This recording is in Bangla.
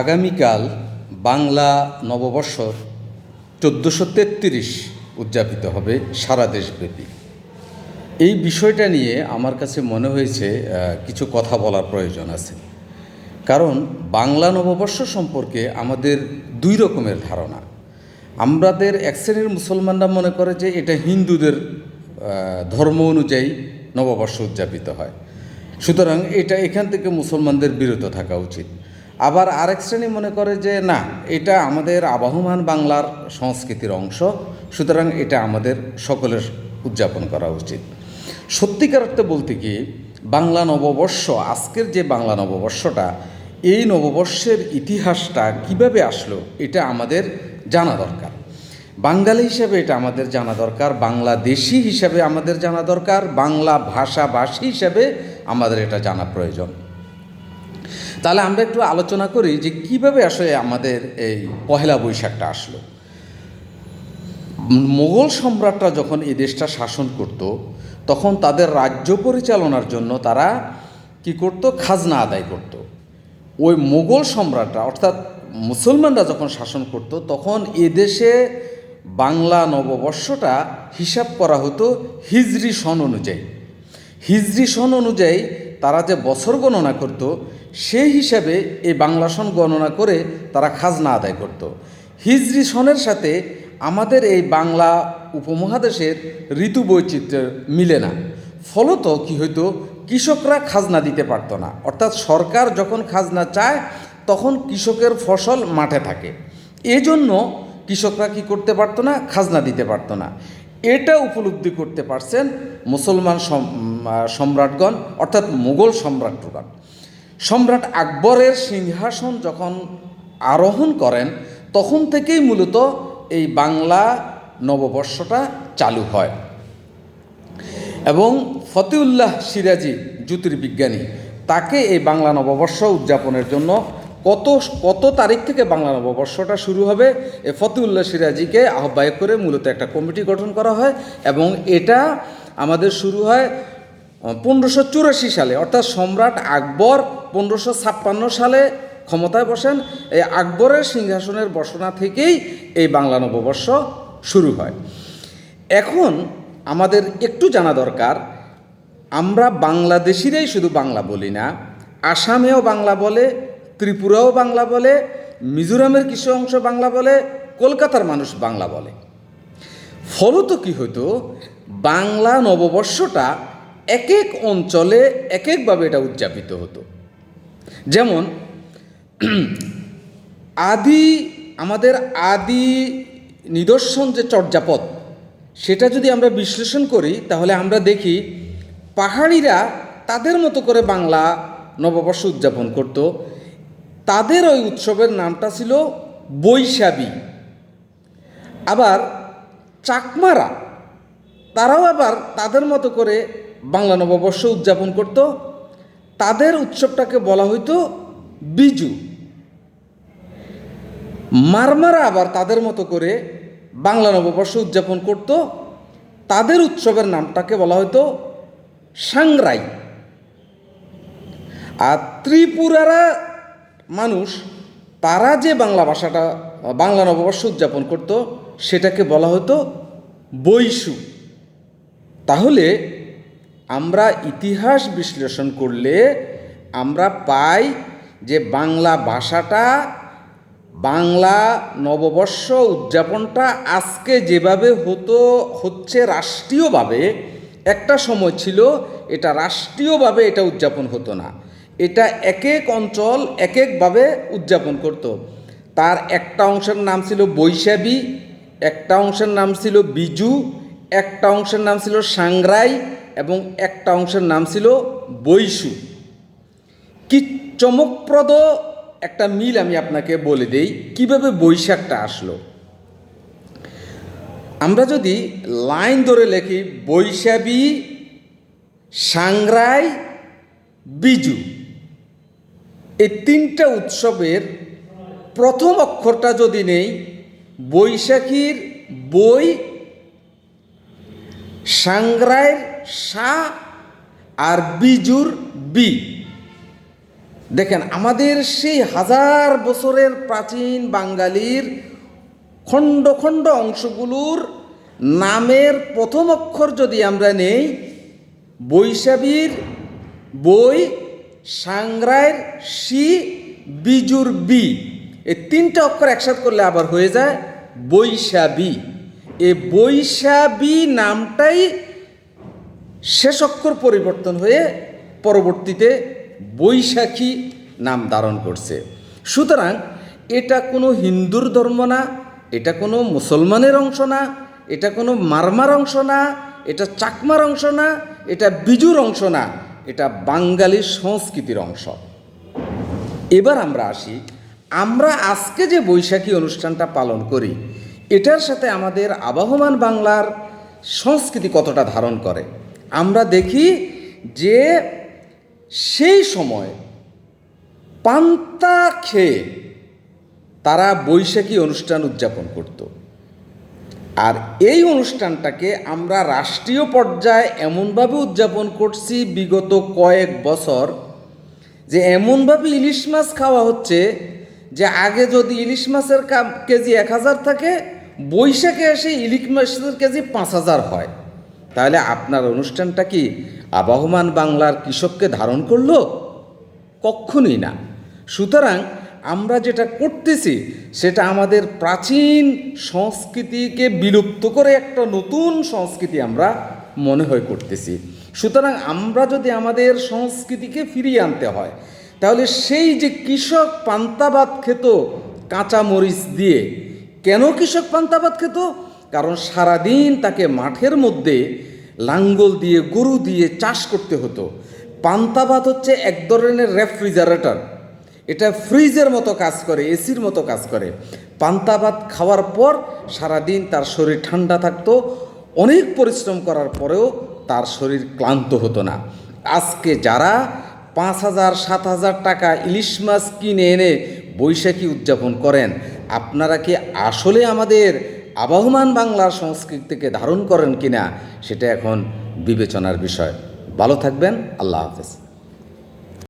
আগামীকাল বাংলা নববর্ষ 1433 উদযাপিত হবে সারা দেশব্যাপী। এই বিষয়টা নিয়ে আমার কাছে মনে হয়েছে কিছু কথা বলার প্রয়োজন আছে। কারণ বাংলা নববর্ষ সম্পর্কে আমাদের দুই রকমের ধারণা। আমাদের এক শ্রেণীর মুসলমানরা মনে করে যে এটা হিন্দুদের ধর্ম অনুযায়ী নববর্ষ উদযাপিত হয়, সুতরাং এটা এখান থেকে মুসলমানদের বিরত থাকা উচিত। আবার আরেক শ্রেণী মনে করে যে না, এটা আমাদের আবহমান বাংলার সংস্কৃতির অংশ, সুতরাং এটা আমাদের সকলের উদযাপন করা উচিত। সত্যিকার অর্থে বলতে কি, বাংলা নববর্ষ, আজকের যে বাংলা নববর্ষটা, এই নববর্ষের ইতিহাসটা কিভাবে আসলো এটা আমাদের জানা দরকার। বাঙালি হিসাবে এটা আমাদের জানা দরকার, বাংলাদেশি হিসাবে আমাদের জানা দরকার, বাংলা ভাষাভাষী হিসাবে আমাদের এটা জানা প্রয়োজন। তাহলে আমরা একটু আলোচনা করি যে কিভাবে আসলে আমাদের এই পহেলা বৈশাখটা আসলো। মোগল সম্রাটরা যখন এই দেশটা শাসন করত, তখন তাদের রাজ্য পরিচালনার জন্য তারা কি করত? খাজনা আদায় করত। ওই মোগল সম্রাটরা অর্থাৎ মুসলমানরা যখন শাসন করত, তখন এদেশে বাংলা নববর্ষটা হিসাব করা হতো হিজরি সন অনুযায়ী। হিজরি সন অনুযায়ী তারা যে বছর গণনা করত, সেই হিসাবে এই বাংলা সন গণনা করে তারা খাজনা আদায় করত। হিজরি সনের সাথে আমাদের এই বাংলা উপমহাদেশের ঋতু বৈচিত্র্য মিলে না। ফলত কি হইতো, কৃষকরা খাজনা দিতে পারত না। অর্থাৎ সরকার যখন খাজনা চায়, তখন কৃষকের ফসল মাঠে থাকে, এজন্য কৃষকরা কি করতে পারত না? খাজনা দিতে পারত না। এটা উপলব্ধি করতে পারছেন মুসলমান সম্রাটগণ, অর্থাৎ মুঘল সম্রাটগণ। সম্রাট আকবরের সিংহাসন যখন আরোহণ করেন, তখন থেকেই মূলত এই বাংলা নববর্ষটা চালু হয়। এবং ফতেউল্লাহ সিরাজি জ্যোতির্বিজ্ঞানী, তাকে এই বাংলা নববর্ষ উদযাপনের জন্য কত তারিখ থেকে বাংলা নববর্ষটা শুরু হবে, এই ফতেউল্লাহ সিরাজিকে আহ্বায়ক করে মূলত একটা কমিটি গঠন করা হয়। এবং এটা আমাদের শুরু হয় 1584 সালে, অর্থাৎ সম্রাট আকবর 1556 সালে ক্ষমতায় বসেন। এই আকবরের সিংহাসনের বসনা থেকেই এই বাংলা নববর্ষ শুরু হয়। এখন আমাদের একটু জানা দরকার, আমরা বাংলাদেশিরাই শুধু বাংলা বলি না, আসামেও বাংলা বলে, ত্রিপুরাও বাংলা বলে, মিজোরামের কিছু অংশ বাংলা বলে, কলকাতার মানুষ বাংলা বলে। ফলত কি হতো, বাংলা নববর্ষটা এক এক অঞ্চলে এক একভাবে এটা উদযাপিত হতো। যেমন আমাদের আদি নিদর্শন যে চর্যাপদ, সেটা যদি আমরা বিশ্লেষণ করি, তাহলে আমরা দেখি পাহাড়িরা তাদের মতো করে বাংলা নববর্ষ উদযাপন করত। তাদের ওই উৎসবের নামটা ছিল বৈশাখী। আবার চাকমারা, তারাও আবার তাদের মতো করে বাংলা নববর্ষ উদযাপন করত। তাদের উৎসবটাকে বলা হইতো বিজু। মারমারা আবার তাদের মতো করে বাংলা নববর্ষ উদযাপন করত। তাদের উৎসবের নামটাকে বলা হতো সাংরাই। আর ত্রিপুরারা মানুষ, তারা যে বাংলা নববর্ষ উদযাপন করত, সেটাকে বলা হতো বৈশু। তাহলে আমরা ইতিহাস বিশ্লেষণ করলে আমরা পাই যে বাংলা ভাষাটা, বাংলা নববর্ষ উদযাপনটা আজকে যেভাবে হচ্ছে রাষ্ট্রীয়ভাবে, একটা সময় ছিল এটা রাষ্ট্রীয়ভাবে এটা উদযাপন হতো না। এটা এক এক অঞ্চল এক একভাবে উদযাপন করত। তার একটা অংশের নাম ছিল বৈশাখী, একটা অংশের নাম ছিল বিজু, একটা অংশের নাম ছিল সাংরাই, এবং একটা অংশের নাম ছিল বৈশু। কি চমকপ্রদ একটা মিল আমি আপনাকে বলে দেই কিভাবে বৈশাখটা আসলো। আমরা যদি লাইন ধরে লিখি, বৈশাখী, সাংরাই, বিজু, এই তিনটা উৎসবের প্রথম অক্ষরটা যদি নেই, বৈশাখীর বই, সাংরাইয়ের সা, আর বিজুর বি, দেখেন, আমাদের সেই হাজার বছরের প্রাচীন বাঙালির খণ্ড খণ্ড অংশগুলোর নামের প্রথম অক্ষর যদি আমরা নেই, বৈশাখীর বই, সাংরাইয়ের সি, বিজুর বি, এই তিনটা অক্ষর একসাথে করলে আবার হয়ে যায় বৈশাখী। এই বৈশাখী নামটাই শেষ অক্ষর পরিবর্তন হয়ে পরবর্তীতে বৈশাখী নাম ধারণ করছে। সুতরাং এটা কোনো হিন্দুর ধর্ম না, এটা কোনো মুসলমানের অংশ না, এটা কোনো মারমার অংশ না, এটা চাকমার অংশ না, এটা বিজুর অংশ না, এটা বাঙালির সংস্কৃতির অংশ। এবার আমরা আসি, আমরা আজকে যে বৈশাখী অনুষ্ঠানটা পালন করি, এটার সাথে আমাদের আবহমান বাংলার সংস্কৃতি কতটা ধারণ করে। আমরা দেখি যে সেই সময় পান্তা খেয়ে তারা বৈশাখী অনুষ্ঠান উদযাপন করত। আর এই অনুষ্ঠানটাকে আমরা রাষ্ট্রীয় পর্যায়ে এমনভাবে উদযাপন করছি বিগত কয়েক বছর, যে এমনভাবে ইলিশ মাছ খাওয়া হচ্ছে যে আগে যদি ইলিশ মাছের কেজি 1000 থাকে, বৈশাখে এসে ইলিশ মাছের কেজি 5000 হয়। তাহলে আপনার অনুষ্ঠানটা কি আবহমান বাংলার কৃষককে ধারণ করলো? কক্ষণই না। সুতরাং আমরা যেটা করতেছি সেটা আমাদের প্রাচীন সংস্কৃতিকে বিলুপ্ত করে একটা নতুন সংস্কৃতি আমরা মনে হয় করতেছি। সুতরাং আমরা যদি আমাদের সংস্কৃতিকে ফিরিয়ে আনতে হয়, তাহলে সেই যে কৃষক পান্তা ভাত খেত কাঁচা মরিচ দিয়ে, কেন কৃষক পান্তা ভাত খেত? কারণ সারাদিন তাকে মাঠের মধ্যে লাঙ্গল দিয়ে গরু দিয়ে চাষ করতে হতো। পান্তা ভাত হচ্ছে এক ধরনের রেফ্রিজারেটর, এটা ফ্রিজের মতো কাজ করে, এসির মতো কাজ করে। পান্তা ভাত খাওয়ার পর সারাদিন তার শরীর ঠান্ডা থাকতো, অনেক পরিশ্রম করার পরেও তার শরীর ক্লান্ত হতো না। আজকে যারা 5000 7000 টাকা ইলিশ মাছ কিনে এনে বৈশাখী উদযাপন করেন, আপনারা কি আসলে আমাদের আবহমান বাংলার সংস্কৃতিকে ধারণ করেন কিনা সেটা এখন বিবেচনার বিষয়। ভালো থাকবেন। আল্লাহ হাফেজ।